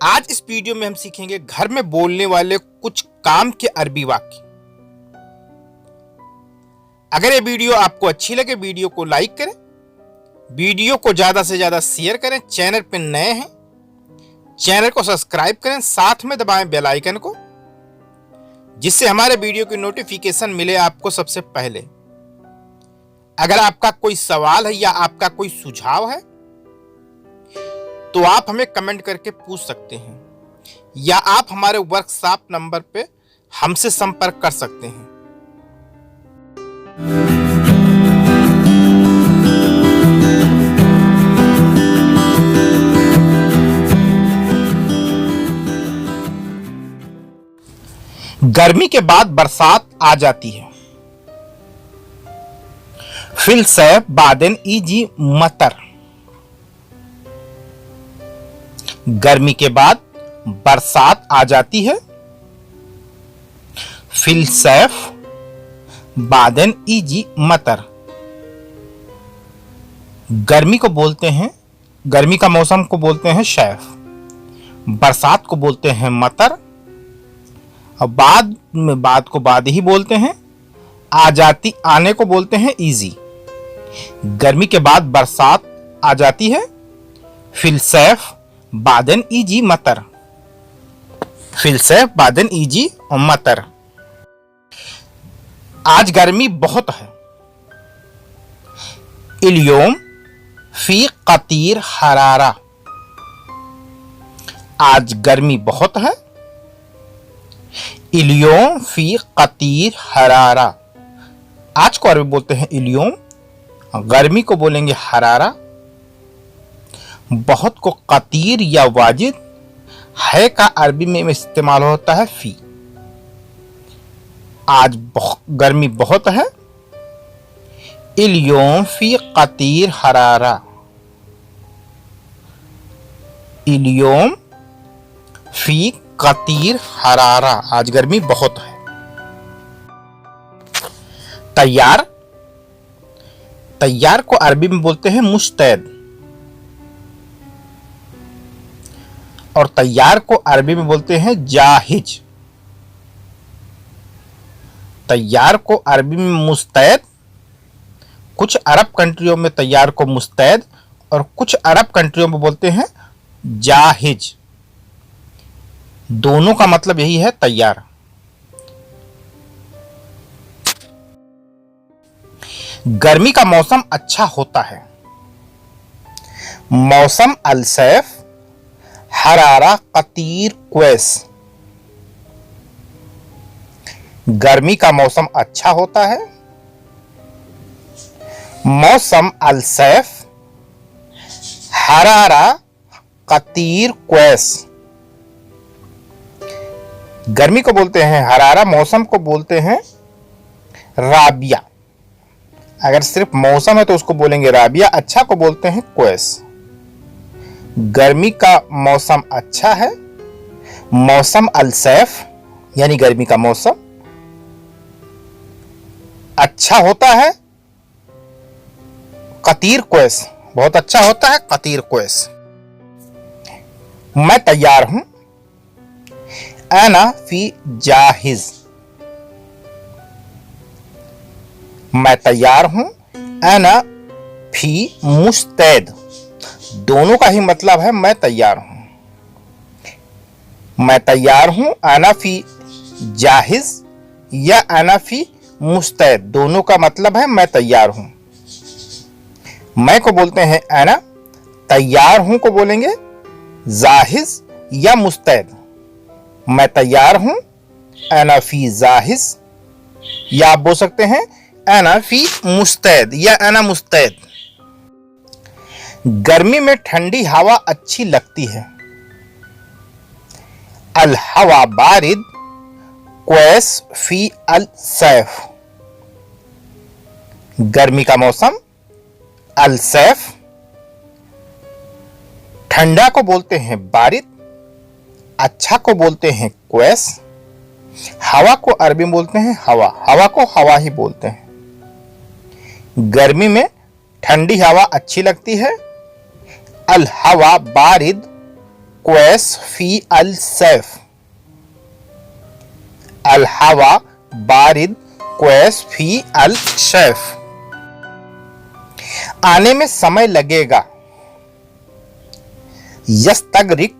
आज इस वीडियो में हम सीखेंगे घर में बोलने वाले कुछ काम के अरबी वाक्य। अगर ये वीडियो आपको अच्छी लगे, वीडियो को लाइक करें, वीडियो को ज्यादा से ज्यादा शेयर करें। चैनल पे नए हैं, चैनल को सब्सक्राइब करें, साथ में दबाएं बेल आइकन को, जिससे हमारे वीडियो की नोटिफिकेशन मिले आपको सबसे पहले। अगर आपका कोई सवाल है या आपका कोई सुझाव है तो आप हमें कमेंट करके पूछ सकते हैं, या आप हमारे वर्कशॉप नंबर पे हमसे संपर्क कर सकते हैं। गर्मी के बाद बरसात आ जाती है। फिल सैफ बादेन इजी मतर। गर्मी के बाद बरसात आ जाती है। फिल सैफ बादेन इजी मतर। गर्मी को बोलते हैं, गर्मी का मौसम को बोलते हैं शैफ, बरसात को बोलते हैं मतर, और बाद में बाद को बाद ही बोलते हैं। आ जाती, आने को बोलते हैं इजी। गर्मी के बाद बरसात आ जाती है। फिल सैफ बादन इजी मतर। फिल सैफ बादन इजी और मतर। आज गर्मी बहुत है। इल्योम फी कतीर हरारा। आज गर्मी बहुत है। इल्योम फी कतीर हरारा। आज को अरबी बोलते हैं इल्योम, गर्मी को बोलेंगे हरारा, बहुत को कतीर या वाजिद, है का अरबी में इस्तेमाल होता है फी। आज गर्मी बहुत है। इल्योम फी कतीर हरारा। इल्योम फी कतीर हरारा। आज गर्मी बहुत है। तैयार, तैयार को अरबी में बोलते हैं मुस्तैद, और तैयार को अरबी में बोलते हैं जाहिज। तैयार को अरबी में मुस्तैद, कुछ अरब कंट्रियों में तैयार को मुस्तैद और कुछ अरब कंट्रियों में बोलते हैं जाहिज। दोनों का मतलब यही है, तैयार। गर्मी का मौसम अच्छा होता है। मौसम अलसैफ हरारा कतीर क्वेस। गर्मी का मौसम अच्छा होता है। मौसम अलसैफ हरारा कतीर क्वेस। गर्मी को बोलते हैं हरारा, मौसम को बोलते हैं राबिया। अगर सिर्फ मौसम है तो उसको बोलेंगे राबिया, अच्छा को बोलते हैं क्वेस। गर्मी का मौसम अच्छा है। मौसम अलसैफ यानी गर्मी का मौसम अच्छा होता है। कतीर क्वेस, बहुत अच्छा होता है। कतीर क्वेस। मैं तैयार हूं। अना फी जाहिज। मैं तैयार हूं। अना फी मुस्तैद। दोनों का ही मतलब है मैं तैयार हूं। मैं तैयार हूं। अना फी जाहिज या अना फी मुस्तैद, दोनों का मतलब है मैं तैयार हूं। मैं को बोलते हैं अना, तैयार हूं को बोलेंगे जाहिज या मुस्तैद। मैं तैयार हूं। अना फी जाहिज, या आप बोल सकते हैं अना फी मुस्तैद या अना मुस्तैद। गर्मी में ठंडी हवा अच्छी लगती है। अल हवा बारिद क्वेस फी अल सैफ। गर्मी का मौसम अल सैफ, ठंडा को बोलते हैं बारिद, अच्छा को बोलते हैं क्वेस, हवा को अरबी में बोलते हैं हवा, हवा को हवा ही बोलते हैं। गर्मी में ठंडी हवा अच्छी लगती है। अल हवा बारिद क्वैस फी अल सैफ, अल हवा बारिद क्वैस फी अल सैफ। आने में समय लगेगा, यस्तगरिक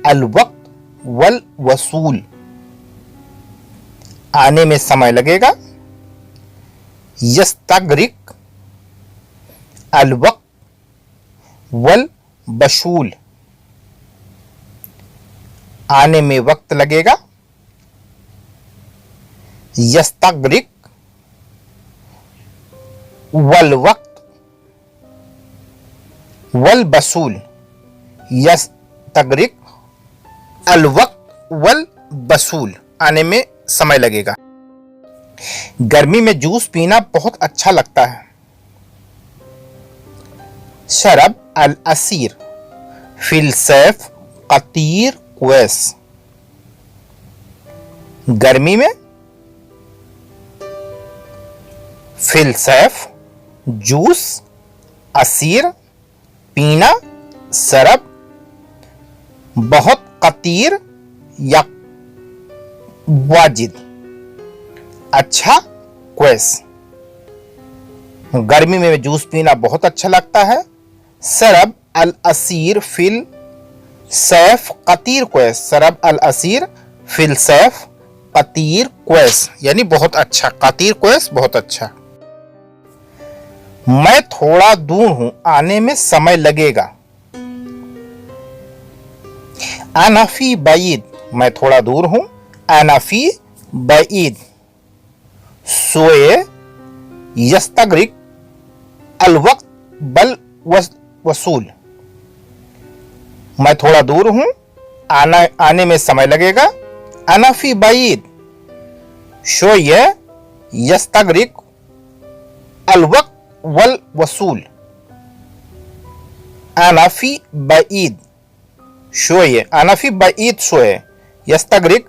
अल वक्त वल वसूल, आने में समय लगेगा, यस्तगरिक अल वक्त वल बशूल, आने में वक्त लगेगा, यस्तगरिक वल वक्त वल बसूल, यस्तगरिक अल वक्त वल बसूल, आने में समय लगेगा। गर्मी में जूस पीना बहुत अच्छा लगता है। शरब अल असीर फिल सैफ कतीर क्वैस, गर्मी में फिल सैफ जूस, असीर पीना, शरब बहुत, कतीर या वाजिद अच्छा, क्वैस गर्मी में जूस पीना बहुत अच्छा लगता है। शरब अल असीर फिल सैफ कतीर क्वैस, शरब अल असीर फिल सैफ कतीर क्वैस, यानी बहुत अच्छा, कतीर क्वैस बहुत अच्छा। मैं थोड़ा दूर हूं, आने में समय लगेगा। अनाफी बईद, मैं थोड़ा दूर हूं, अनाफी बईद। सोए यस्तगरिक अल वक्त बल वसूल, मैं थोड़ा दूर हूं, आने में समय लगेगा। अनाफी बईद शोए यस्तगरिक अल वक्त वल वसूल, अनाफी बईद शोए, अनाफी बईद शोए यस्तगरिक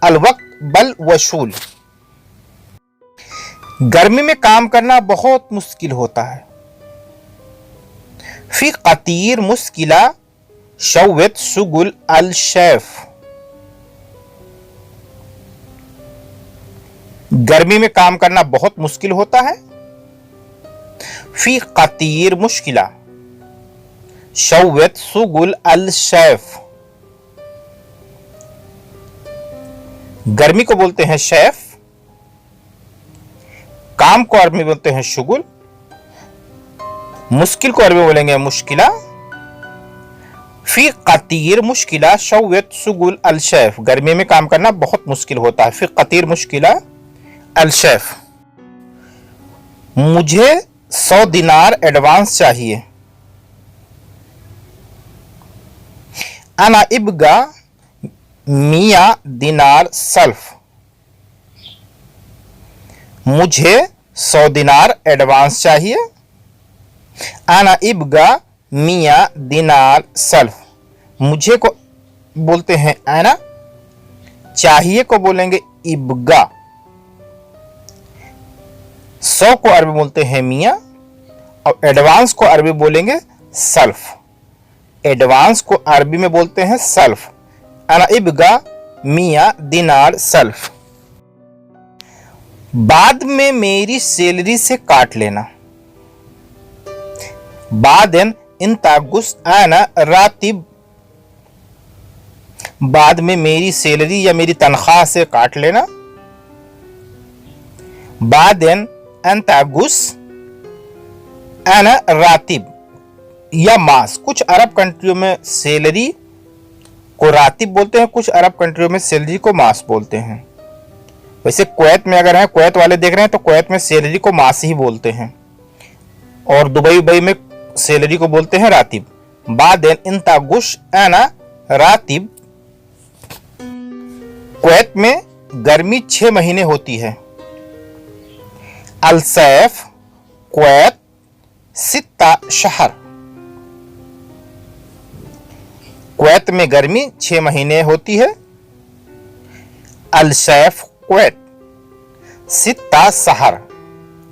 अल वक्त बल वसूल। गर्मी में काम करना बहुत मुश्किल होता है। फी कतीर मुश्किला शौवत शुगुल अल शेफ, गर्मी में काम करना बहुत मुश्किल होता है। फी कतीर मुश्किला शौवत शुगुल अल शेफ, गर्मी को बोलते हैं शेफ, काम को अरबी में बोलते हैं शुगुल, मुश्किल को अरबी में बोलेंगे मुश्किला। फी कतीर मुश्किला शौवत शुगुल अल शेफ, गर्मी में काम करना बहुत मुश्किल होता है। फी कतीर मुश्किला अल शेफ। मुझे 100 दिनार एडवांस चाहिए। अना इब्गा मिया दिनार सल्फ, मुझे 100 दिनार एडवांस चाहिए। आना इब्गा मिया दिनार सल्फ, मुझे को बोलते हैं आना, चाहिए को बोलेंगे इब्गा। 100 को अरबी बोलते हैं मिया और एडवांस को अरबी बोलेंगे सल्फ। एडवांस को अरबी में बोलते हैं सल्फ। आना इब्गा मिया दिनार सल्फ। बाद में मेरी सैलरी से काट लेना। बादेन इंतागुस आना रातिब, बाद में मेरी सैलरी या मेरी तनख्वाह से काट लेना। बादेन इंतागुस आना रातिब या मास, कुछ अरब कंट्रियों में सैलरी को रातिब बोलते हैं, कुछ अरब कंट्रियों में सैलरी को मास बोलते हैं। वैसे कुवैत में अगर है, कुवैत वाले देख रहे हैं तो कुवैत में सैलरी को मास ही बोलते हैं और दुबई में सैलरी को बोलते हैं रातिब। बादेन इंतागुश आना रातिब। कुवैत में गर्मी 6 महीने होती है। अल-सैफ कुवैत 6 शहर, कुवैत में गर्मी 6 महीने होती है। अल-सैफ कुवैत 6 शहर,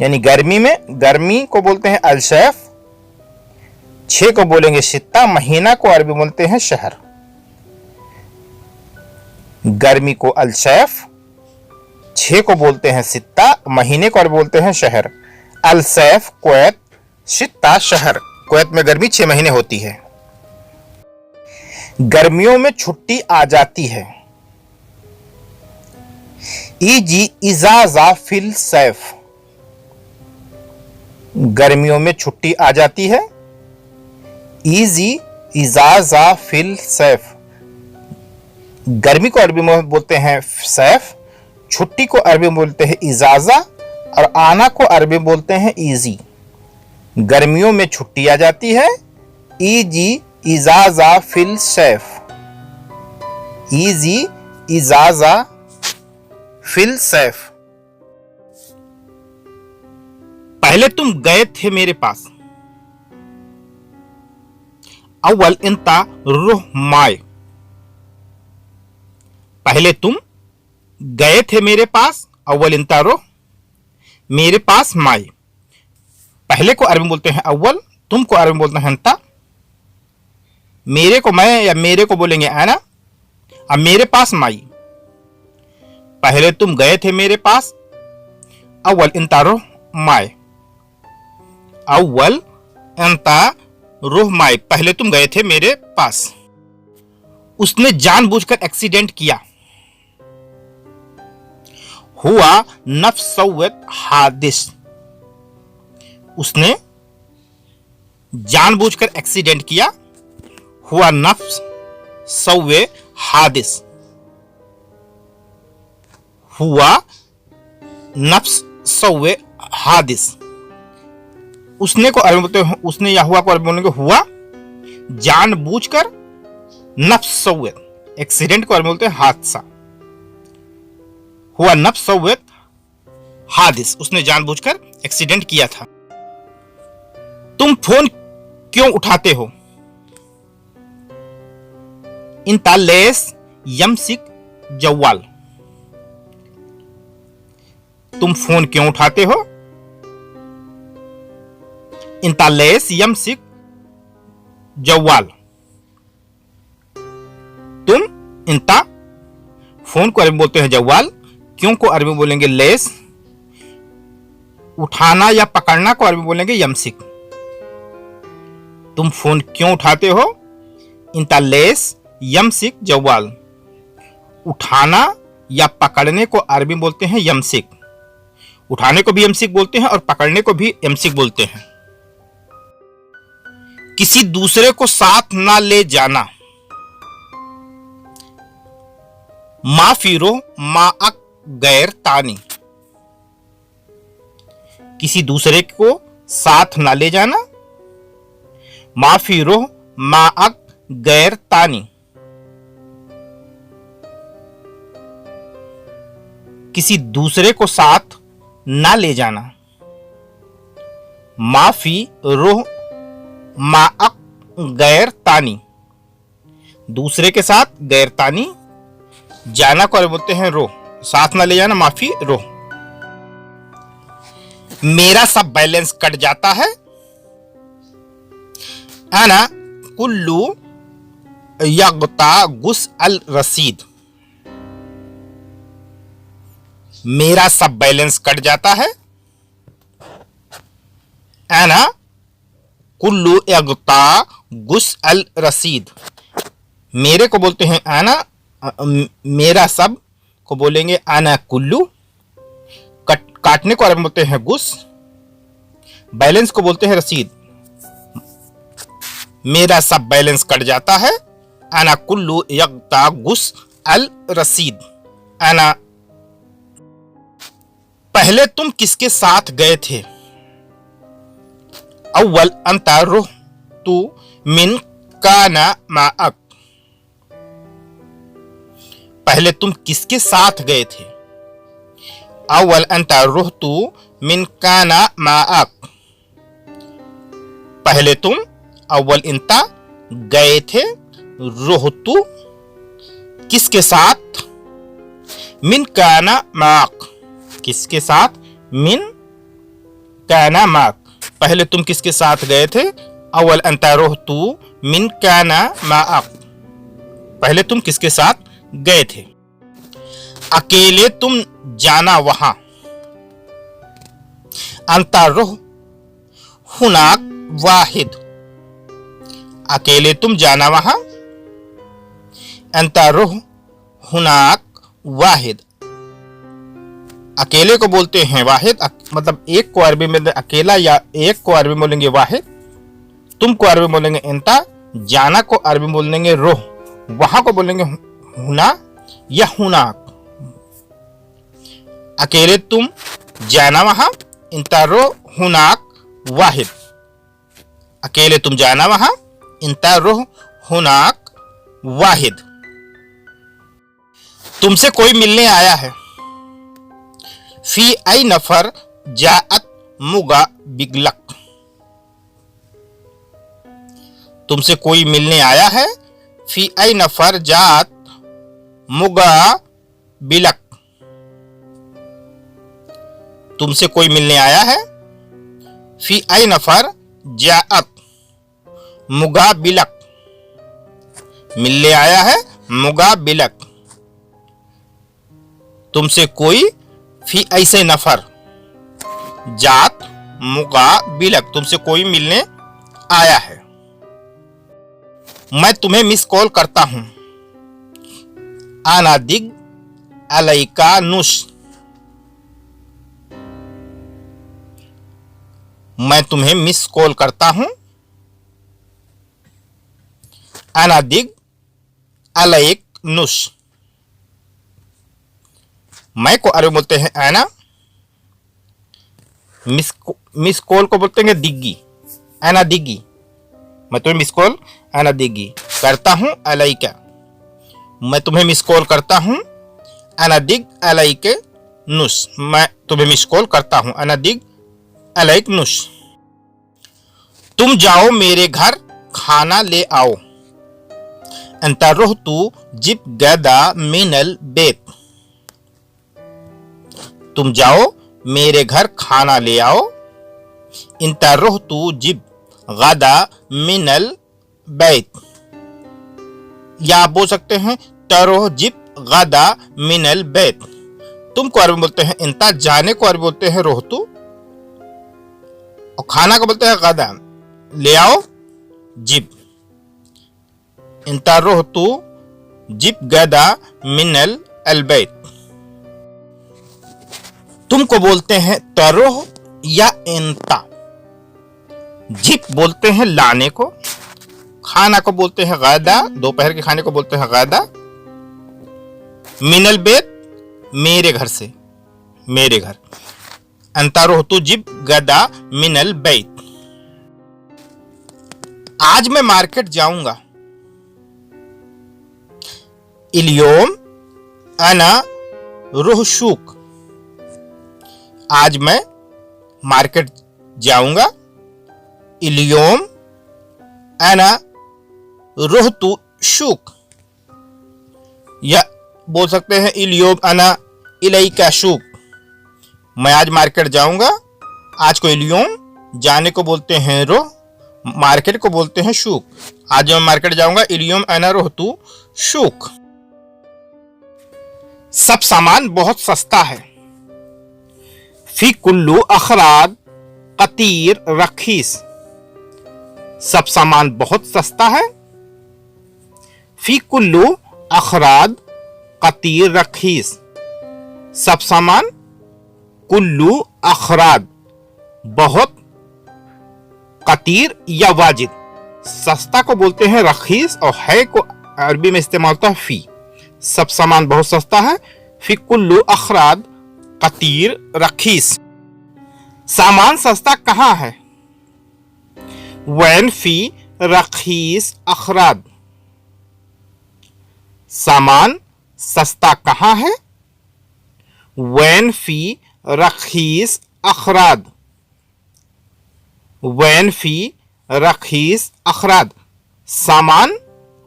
यानी गर्मी में, गर्मी को बोलते हैं अल-सैफ, 6 को बोलेंगे 6, महीना को अरबी बोलते हैं शहर। गर्मी को अलसैफ, 6 को बोलते हैं सित्ता, महीने को और बोलते हैं शहर। अलसैफ कुवैत, सित्ता शहर। कुवैत में गर्मी 6 महीने होती है। गर्मियों में छुट्टी आ जाती है। इजी इजाजा फिल सैफ, गर्मियों में छुट्टी आ जाती है। इजी इजाजा फिल सैफ, गर्मी को अरबी में बोलते हैं सैफ, छुट्टी को अरबी में बोलते हैं इजाजा और आना को अरबी में बोलते हैं इजी। गर्मियों में छुट्टी आ जाती है। इजी इजाजा फिल सैफ, इजी इजाजा फिल सैफ। पहले तुम गए थे मेरे पास। अव्वल इंता रुह माय, पहले तुम गए थे मेरे पास। अव्वल इंता रुह, मेरे पास माय। पहले को अरबी में बोलते हैं अव्वल, तुम को अरबी में बोलते हैं इंता, मेरे को मैं या मेरे को बोलेंगे आना। अब मेरे पास माई, पहले तुम गए थे मेरे पास। अव्वल इंता रुह माय, अव्वल इंता रुह माय, पहले तुम गए थे मेरे पास। उसने जानबूझकर एक्सीडेंट किया। हुआ नफ्स सव्वत हादिस, उसने जानबूझकर एक्सीडेंट किया। हुआ नफ्स सव्वे हादिस, हुआ नफ्स सव्वे हादिस। उसने को अरबी बोलते हैं उसने, या हुआ को अरबी बोलेंगे हुआ। जानबूझकर नफ्स सव्वे, एक्सीडेंट को अरबी बोलते हैं हादसा। हुआ नफ्स सव्वे हादिस, उसने जानबूझकर एक्सीडेंट किया था। तुम फोन क्यों उठाते हो। इंता लेस यमसिक जवाल, तुम फोन क्यों उठाते हो। इंता लेस यमसिक जवाल, तुम इंता, फोन को अरबी बोलते हैं जवाल, क्यों को अरबी बोलेंगे लेस, उठाना या पकड़ना को अरबी बोलेंगे यमसिक। तुम फोन क्यों उठाते हो। इंता लेस यमसिक जवाल, उठाना या पकड़ने को अरबी बोलते हैं यमसिक। उठाने को भी यमसिक बोलते हैं और पकड़ने को भी यमसिक बोलते हैं। किसी दूसरे को साथ ना ले जाना। माफिरो माअक गैर तानी, किसी दूसरे को साथ ना ले जाना। माफिरो माअक गैर तानी, किसी दूसरे को साथ ना ले जाना। माफी रोह माअक गैर तानी, दूसरे के साथ गैर तानी। जाना को बोलते हैं रोह, साथ ना ले जाना माफी रोह। मेरा सब बैलेंस कट जाता है। अना कुल्लू यगता गुस अल रसीद, मेरा सब बैलेंस कट जाता है। अना कुल्लू यगता गुस अल रसीद, मेरे को बोलते हैं आना, मेरा सब को बोलेंगे आना कुल्लू। काटने को अरबी में बोलते हैं गुस, बैलेंस को बोलते हैं रसीद। मेरा सब बैलेंस कट जाता है। आना कुल्लू यगता गुस अल रसीद। आना, पहले तुम किसके साथ गए थे। अव्वल अंता रुह तू मिन काना माअक, पहले तुम किसके साथ गए थे। अव्वल अंता रुह तू मिन काना माअक, पहले तुम, अव्वल इंता गए थे, रुह तू किसके साथ, मिन काना माअक किसके साथ, मिन काना माअक पहले तुम किसके साथ गए थे। अव्वल अंता रुह तू मिन काना माअक, पहले तुम किसके साथ गए थे। अकेले तुम जाना वहां, अंता रुह हुनाक वाहिद। अकेले तुम जाना वहां, अंता रुह हुनाक वाहिद। अकेले को बोलते हैं वाहिद, मतलब एक को अरबी में अकेला, या एक को अरबी में बोलेंगे वाहिद, तुम को अरबी में बोलेंगे इंता, जाना को अरबी में बोलेंगे रोह, वहां को बोलेंगे हुना या हुनाक। अकेले तुम जाना वहां, इंता रोह हुनाक वाहिद। अकेले तुम जाना वहां, इंता रोह हुनाक वाहिद। तुमसे कोई मिलने आया है, फी आई नफर जाअत मुगा बिगलक। तुमसे कोई मिलने आया है, फी आई नफर जाअत मुगा बिलक। तुमसे कोई मिलने आया है, फी आई नफर जाअत मुगा बिलक। मिलने आया है मुगा बिलक। तुमसे कोई, फी ऐसे नफर जात मुगा बिलक, तुमसे कोई मिलने आया है। मैं तुम्हें मिस कॉल करता हूं, आना दिग अलैका नुश। मैं तुम्हें मिस कॉल करता हूं, आना दिग अलैक नुश। मैं को अरबी बोलते हैं आना, मिस कॉल को बोलते हैं दिग्गी, आना दिग्गी। मैं तुम्हें मिस कॉल आना दिग्गी करता हूं अलैका। मैं तुम्हें मिस कॉल करता हूं, आना दिग अलैके नुश। मैं तुम्हें मिस कॉल करता हूं, आना दिग अलैक नुश। तुम जाओ मेरे घर खाना ले आओ, अंता रुह तू जिब गदा मिनल बेत। तुम जाओ मेरे घर खाना ले आओ, इंता रुह तू जिब गदा मिनल बैत। या आप बोल सकते हैं तरोह जिब गदा मिनल बैत। तुम को अरबी बोलते हैं इंता, जाने को अरबी बोलते हैं रोहतू, और खाना को बोलते हैं गदा। ले आओ जिब, इंता रोहतू जिब गदा मिनल अलबैत। तुमको बोलते हैं तरोह या इंता। जिब बोलते हैं लाने को, खाना को बोलते हैं गदा, दोपहर के खाने को बोलते हैं गदा। मिनल बेत मेरे घर से, मेरे घर। अंता रोहतू जिब गदा मिनल बैत। आज मैं मार्केट जाऊंगा, इल्योम अना रुहशुक। आज मैं मार्केट जाऊंगा, इल्योम अना रुहतु शुक। या बोल सकते हैं इल्योम अना इलैका शुक। मैं आज मार्केट जाऊंगा, आज को इल्योम, जाने को बोलते हैं रोह, मार्केट को बोलते हैं शुक। आज मैं मार्केट जाऊंगा, इल्योम अना रुहतु शुक। सब सामान बहुत सस्ता है, फी कुल्लू अखराद कतीर रखीस। सब सामान बहुत सस्ता है, फी कुल्लू अखराद कतीर रखीस। सब सामान, कुल्लू अखराद बहुत, कतीर या वाजिद। सस्ता को बोलते हैं रखीस, और है को अरबी में इस्तेमाल होता है फी। सब सामान बहुत सस्ता है, फी कुल्लू अखराद कतीर रखीस। सामान सस्ता कहाँ है, वैन फी रखीस अखराद। सामान सस्ता कहाँ है, वैन फी रखीस अखराद। वैन फी रखीस अखराद। सामान,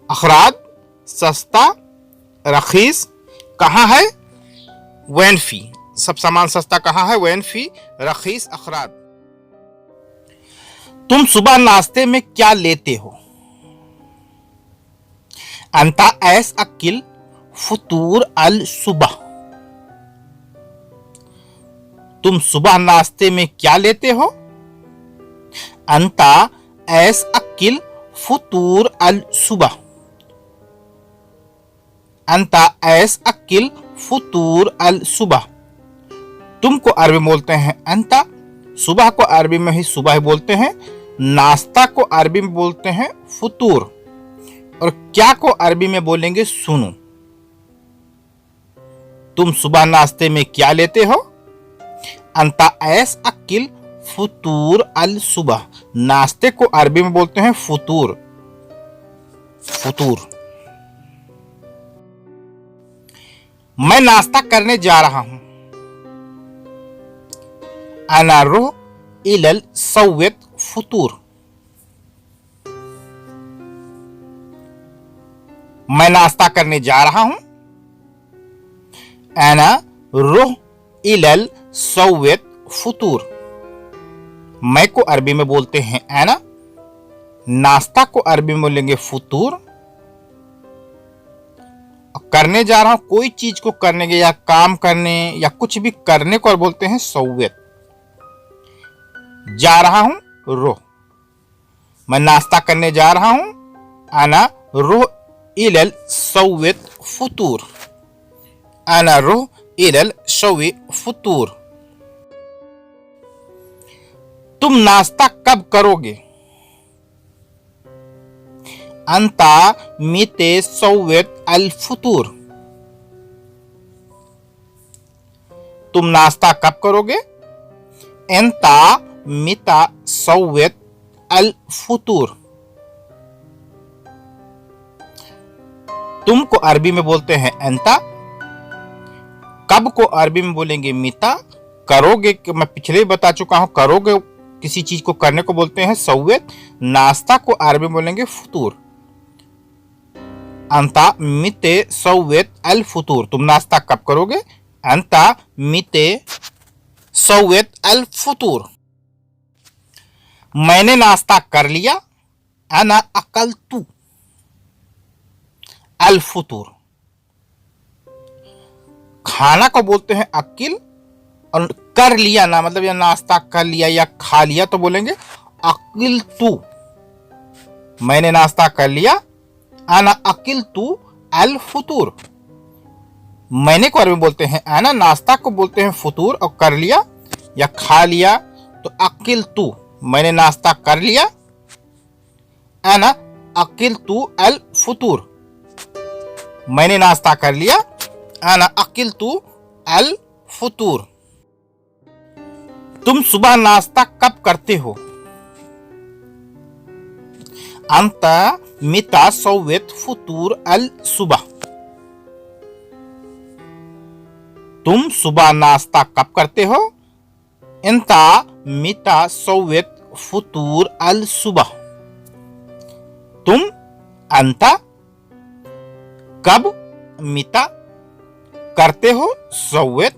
अखराद सस्ता, रखीस कहाँ है, वैन फी। सब सामान सस्ता कहाँ है, वैन फी रखीस अखराद। तुम सुबह नाश्ते में क्या लेते हो, अंता ऐस अकिल फतूर अल सुबह। तुम सुबह नाश्ते में क्या लेते हो? अंता एस अकिल फुतूर अल सुबह। अंता एस अकिल फुतूर अल सुबह। तुमको अरबी में बोलते हैं अंता, सुबह को अरबी में ही सुबह बोलते हैं, नाश्ता को अरबी में बोलते हैं फुतूर, और क्या को अरबी में बोलेंगे सुनो। तुम सुबह नाश्ते में क्या लेते हो? अंता एस अकिल फुतूर अल सुबह। नाश्ते को अरबी में बोलते हैं फुतूर। फुतूर। मैं नाश्ता करने जा रहा हूं। अना रुह इलल सव्यत फुतूर। मैं नाश्ता करने जा रहा हूं। अना रुह इलल सव्यत फुतूर। मैं को अरबी में बोलते हैं अना, नाश्ता को अरबी में बोलेंगे फुतूर, करने जा रहा हूं कोई चीज को करने के या काम करने या कुछ भी करने को और बोलते हैं सव्यत। जा रहा हूं रुह, मैं नाश्ता करने जा रहा हूं, अना रुह इलल सव्यत फुतूर। अना रुह इलल सव्य फुतूर। तुम नाश्ता कब करोगे? अंता मिते सव्यत अल फुतूर। तुम नाश्ता कब करोगे? अंता मिता सव्यत अल फुतूर। तुम को अरबी में बोलते हैं अंता, कब को अरबी में बोलेंगे मिता, करोगे मैं पिछले ही बता चुका हूं, करोगे किसी चीज को करने को बोलते हैं सव्यत, नाश्ता को अरबी में बोलेंगे फुतूर। अंता मिते सव्यत अल फुतूर। तुम नाश्ता कब करोगे? अंता मिते सव्यत अल फुतूर। मैंने नाश्ता कर लिया। अना अकलतु अल फुतूर। खाना को बोलते हैं अकिल, और कर लिया ना मतलब या नाश्ता कर लिया या खा लिया तो बोलेंगे अकिल तू। मैंने नाश्ता कर लिया। अना अकिल तू अल फुतूर। मैंने को अरबी में बोलते हैं अना, नाश्ता को बोलते हैं फुतूर, और कर लिया या खा लिया तो अकिल तू। मैंने नाश्ता कर लिया। अना अकिल तू अल फुतूर। मैंने नाश्ता कर लिया। अना अकिल तू अल फुतूर। तुम सुबह नाश्ता कब करते हो? अंता मिता सव्यत फुतूर अल सुबह। तुम सुबह नाश्ता कब करते हो? अंता मिता सव्यत फुतूर अल सुबह। तुम अंता कब मिता करते हो सव्यत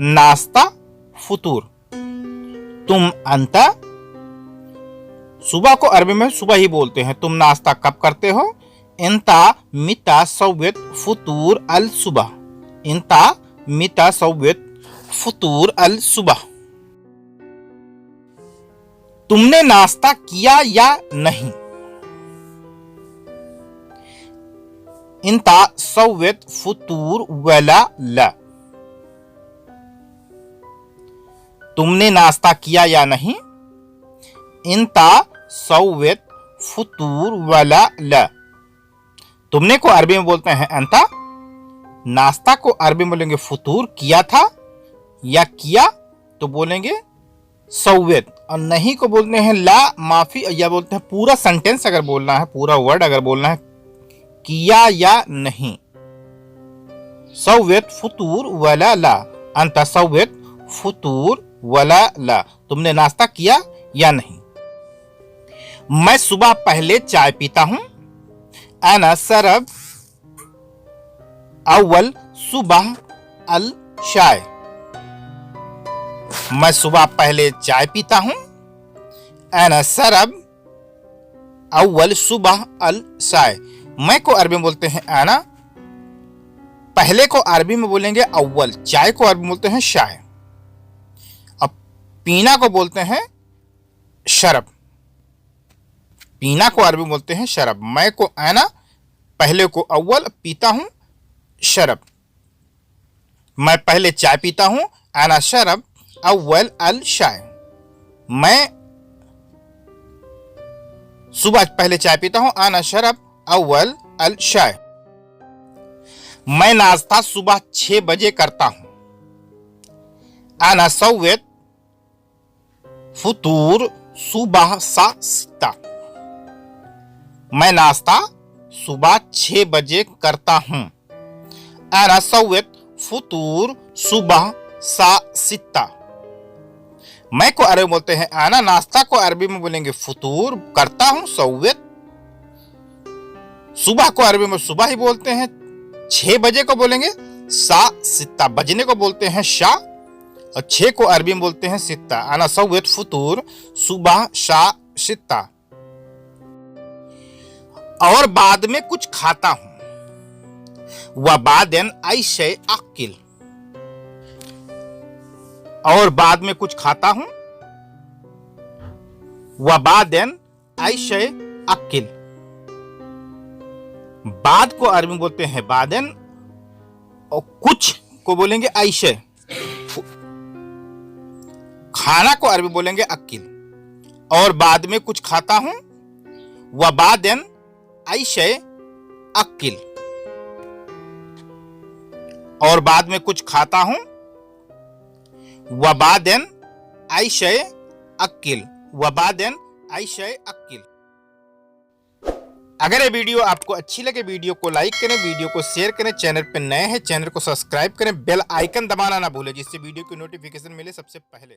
नाश्ता फुतूर। तुम अंता सुबह को अरबी में सुबह ही बोलते हैं। तुम नाश्ता कब करते हो? इंता मिता सव्यत फुतूर अल सुबह। इंता मिता सव्यत फुतूर अल सुबह। तुमने नाश्ता किया या नहीं? इंता सव्यत फुतूर वला ला। तुमने नाश्ता किया या नहीं? इंता सव्यत फुतूर वला ला। तुमने को अरबी में बोलते हैं अंता, नाश्ता को अरबी में बोलेंगे फुतूर, किया था या किया तो बोलेंगे सव्यत, और नहीं को बोलते हैं ला माफी, या बोलते हैं पूरा सेंटेंस अगर बोलना है, पूरा वर्ड अगर बोलना है, किया या नहीं। सव्यत फुतूर वला ला। अंता सव्यत फुतूर वला ला। तुमने नाश्ता किया या नहीं? मैं सुबह पहले चाय पीता हूं। अना सरब अव्वल सुबह अल चाय। मैं सुबह पहले चाय पीता हूं। अना सरब अव्वल सुबह अल चाय। मैं को अरबी में बोलते हैं अना, पहले को अरबी में बोलेंगे अव्वल, चाय को अरबी में बोलते हैं चाय। पीना को बोलते हैं शरब। पीना को अरबी में बोलते हैं शरब। मैं को आना, पहले को अव्वल, पीता हूं शरब। मैं पहले चाय पीता हूं, आना शरब अव्वल अल शाय। मैं सुबह पहले चाय पीता हूं, आना शरब अव्वल अल शाय। मैं नाश्ता सुबह 6 बजे करता हूं, आना सव्वेत फुतूर सुबह सा सित्ता। मैं नाश्ता सुबह 6 बजे करता हूं, आना सव्वेत फुतूर सुबह सा सित्ता। मैं को अरबी बोलते हैं आना, नाश्ता को अरबी में बोलेंगे फुतूर, करता हूं सव्वेत। सुबह को अरबी में सुबह ही बोलते हैं, 6 बजे को बोलेंगे सा सित्ता, बजने को बोलते हैं शा, और 6 को अरबी में बोलते हैं सित्ता। आना सव्वेत फुतूर सुबह शा सित्ता। और बाद में कुछ खाता हूं, व बादेन आइशे अक्किल। और बाद में कुछ खाता हूं, व बादेन आइशे अक्किल। बाद को अरबी में बोलते हैं बादेन, और कुछ को बोलेंगे आइशे। खाना को अरबी बोलेंगे अक्किल। और बाद में कुछ खाता हूं, व बादेन आइशे अक्किल। और बाद में कुछ खाता हूं, व बादेन आइशे अक्किल, व बादेन आइशे अक्किल। अगर ये वीडियो आपको अच्छी लगे, वीडियो को लाइक करें, वीडियो को शेयर करें। चैनल पर नए हैं, चैनल को सब्सक्राइब करें, बेल आइकन दबाना ना भूलें, जिससे वीडियो की नोटिफिकेशन मिले सबसे पहले।